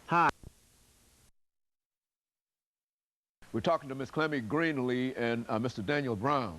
Hi. We're talking to Ms. CGreenlee and Mr. Daniel Brown,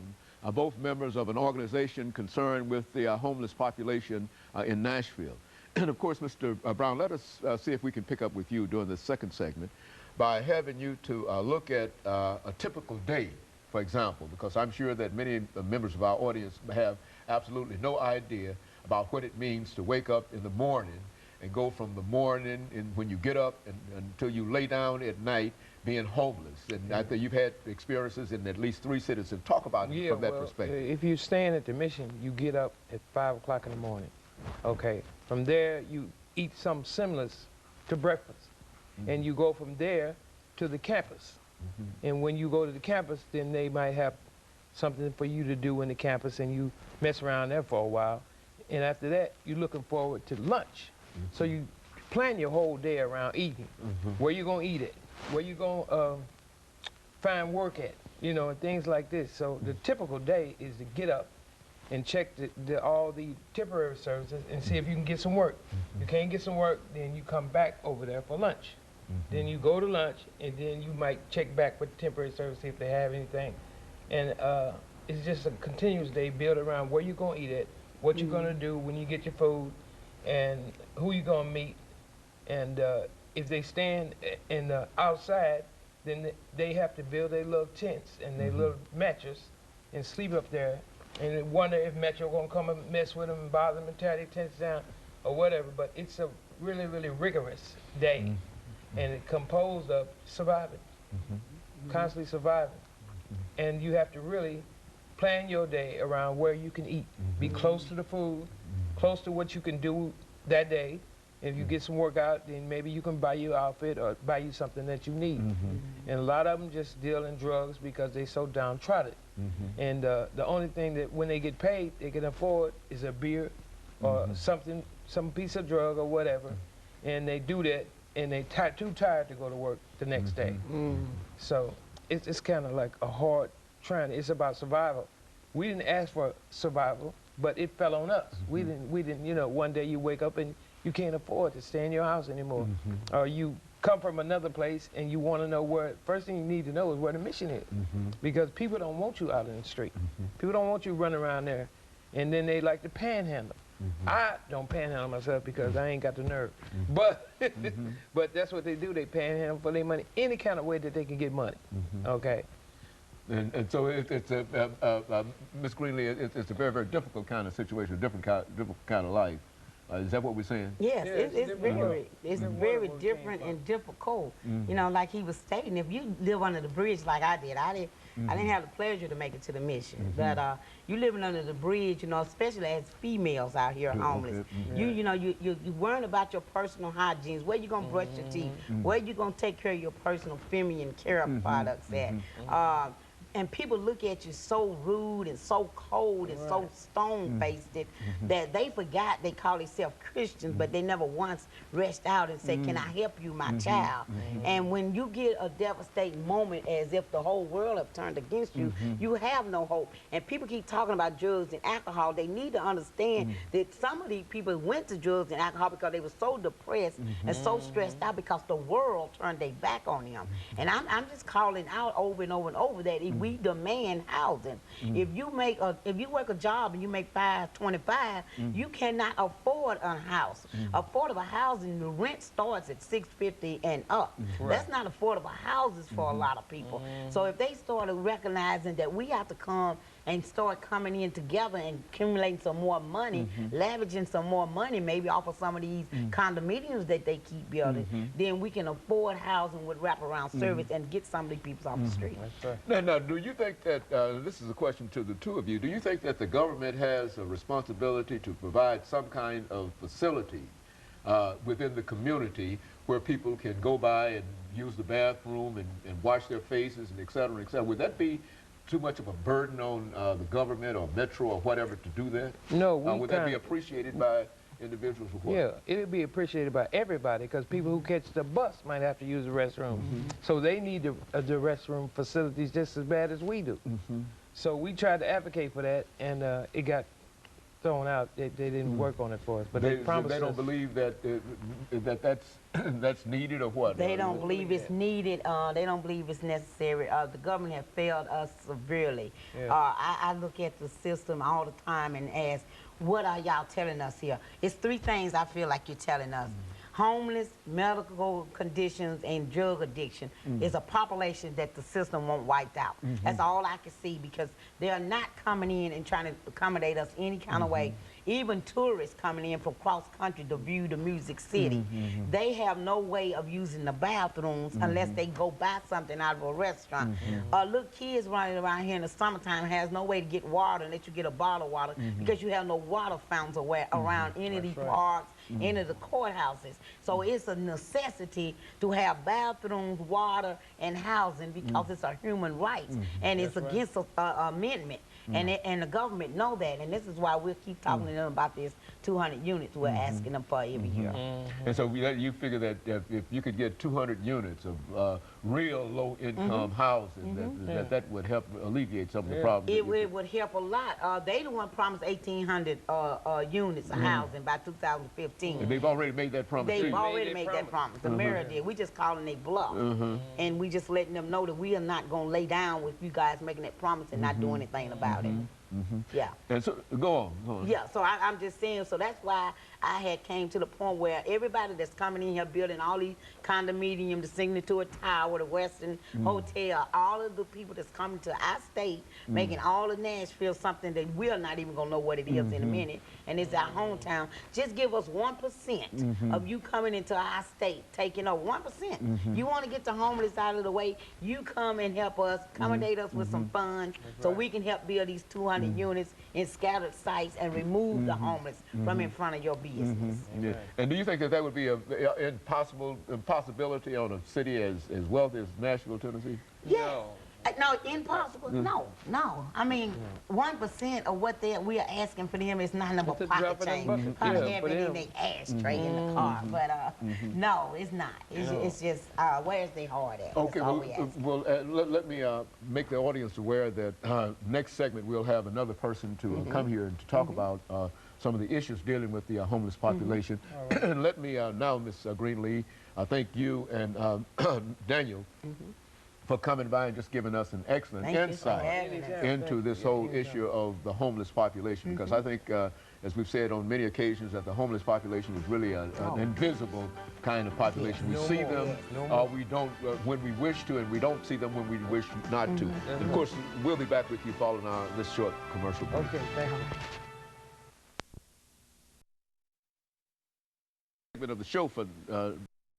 both members of an organization concerned with the homeless population in Nashville. And of course, Mr. Brown, let us see if we can pick up with you during the second segment by having you to look at a typical day, for example, because I'm sure that many members of our audience have absolutely no idea about what it means to wake up in the morning and go from the morning and when you get up until you lay down at night being homeless. And I think you've had experiences in at least 3 cities. And talk about it from that perspective. If you're staying at the Mission, you get up at 5 o'clock in the morning. Okay. From there, you eat something similar to breakfast. And you go from there to the campus. And when you go to the campus, then they might have something for you to do in the campus, and you mess around there for a while. And after that, you're looking forward to lunch. So you plan your whole day around eating. Where you gonna eat it? Where you gonna find work at? You know, and things like this. So the typical day is to get up and check all the temporary services and see if you can get some work. You can't get some work, then you come back over there for lunch. Then you go to lunch, and then you might check back with the temporary service, see if they have anything. And it's just a continuous day built around where you're gonna eat at, what you're gonna do when you get your food, and who you're gonna meet. And if they stand in the outside, then they have to build their little tents and their little mattress and sleep up there, and wonder if Metro gonna come and mess with them and bother them and tear their tents down or whatever. But it's a really, really rigorous day, and it's composed of surviving, constantly surviving. And you have to really plan your day around where you can eat. Be close to the food, close to what you can do that day. If you get some work out, then maybe you can buy you an outfit or buy you something that you need. And a lot of them just deal in drugs because they're so downtrodden. And the only thing that when they get paid, they can afford is a beer or something, some piece of drug or whatever. And they do that, and they're too tired to go to work the next day. So it's kind of like a hard it's about survival. We didn't ask for survival, but it fell on us. We didn't, you know, one day you wake up and you can't afford to stay in your house anymore. Or you come from another place and you want to know where, first thing you need to know is where the Mission is. Because people don't want you out in the street. People don't want you running around there, and then they like to panhandle. I don't panhandle myself because I ain't got the nerve. But but that's what they do. They panhandle for their money, any kind of way that they can get money. Okay. And so it's Ms. CGreenlee, it's a very, very difficult kind of situation, a different kind of life. Is that what we're saying? Yes, it's very different and difficult. You know, like he was stating, if you live under the bridge like I did, I didn't have the pleasure to make it to the Mission. But you living under the bridge, you know, especially as females out here homeless, you know, you worrying about your personal hygiene, where you gonna brush your teeth, where you gonna take care of your personal feminine care products at. And people look at you so rude and so cold and so stone-faced that they forgot they call themselves Christians, but they never once reached out and said, can I help you, my child? And when you get a devastating moment as if the whole world have turned against you, you have no hope. And people keep talking about drugs and alcohol. They need to understand that some of these people went to drugs and alcohol because they were so depressed and so stressed out because the world turned their back on them. And I'm just calling out over and over and over that if we demand housing. If you work a job and you make $5.25, you cannot afford a house. Affordable housing, the rent starts at $650 and up. That's not affordable houses for a lot of people. So if they started recognizing that we have to come and start coming in together and accumulating some more money, leveraging some more money, maybe off of some of these condominiums that they keep building, then we can afford housing with wraparound service and get some of these people off the street. Now, do you think that, this is a question to the two of you, do you think that the government has a responsibility to provide some kind of facility within the community where people can go by and use the bathroom and wash their faces and et cetera, et cetera? Would that be too much of a burden on the government or Metro or whatever to do that? No, would that be appreciated by individuals? Yeah, it would be appreciated by everybody because people who catch the bus might have to use the restroom. So they need the restroom facilities just as bad as we do. So we tried to advocate for that, and it got thrown out. They didn't work on it for us, but they promised They don't us. believe that that's that's needed or what? They don't believe it's needed. They don't believe it's necessary. The government has failed us severely. Yeah. I look at the system all the time and ask, what are y'all telling us here? It's three things I feel like you're telling us. Homeless, medical conditions, and drug addiction is a population that the system won't wipe out. That's all I can see, because they are not coming in and trying to accommodate us any kind of way. Even tourists coming in from cross country to view the Music City, they have no way of using the bathrooms unless they go buy something out of a restaurant. Little kids running around here in the summertime has no way to get water unless you get a bottle of water, because you have no water fountains around any of these parks, any of the courthouses. So it's a necessity to have bathrooms, water, and housing, because it's a human right, and it's against an amendment. And the government know that, and this is why we'll keep talking to them about this 200 units we're asking them for every year. And so you figure that if you could get 200 units of real low-income housing, that would help alleviate some of the problems. It would help a lot. They the one promised 1,800 units of housing by 2015. And they've already made that promise. They've already made that promise. The mayor did. We just calling they bluff. And we just letting them know that we are not going to lay down with you guys making that promise and not doing anything about it. Yeah. And so, go on. Yeah, so I'm just saying, so that's why I had came to the point where everybody that's coming in here building all these condominiums, the Signature Tower, the Western Hotel, all of the people that's coming to our state, making all of Nashville something that we're not even gonna know what it is in a minute, and it's our hometown. Just give us 1% of you coming into our state, taking over 1%. You wanna get the homeless out of the way, you come and help us, accommodate us with some funds, so we can help build these 200 units in scattered sites and remove the homeless from in front of your business. Yeah. And do you think that that would be an impossibility on a city as wealthy as Nashville, Tennessee? Yeah. No, impossible. No. I mean, 1% of what we are asking for them is not number pocket change. Probably have it in their ashtray in the car, but no, it's not. It's just where's their heart at? Okay, let me make the audience aware that next segment we'll have another person to come here and to talk about some of the issues dealing with the homeless population. And let me now, Ms. Greenlee, thank you and Daniel for coming by and just giving us an excellent insight into this whole issue of the homeless population, because I think, as we've said on many occasions, that the homeless population is really an invisible kind of population. We see them, we don't when we wish to, and we don't see them when we wish not to. And of course, we'll be back with you following this short commercial break. Okay, thank you. Segment of the show for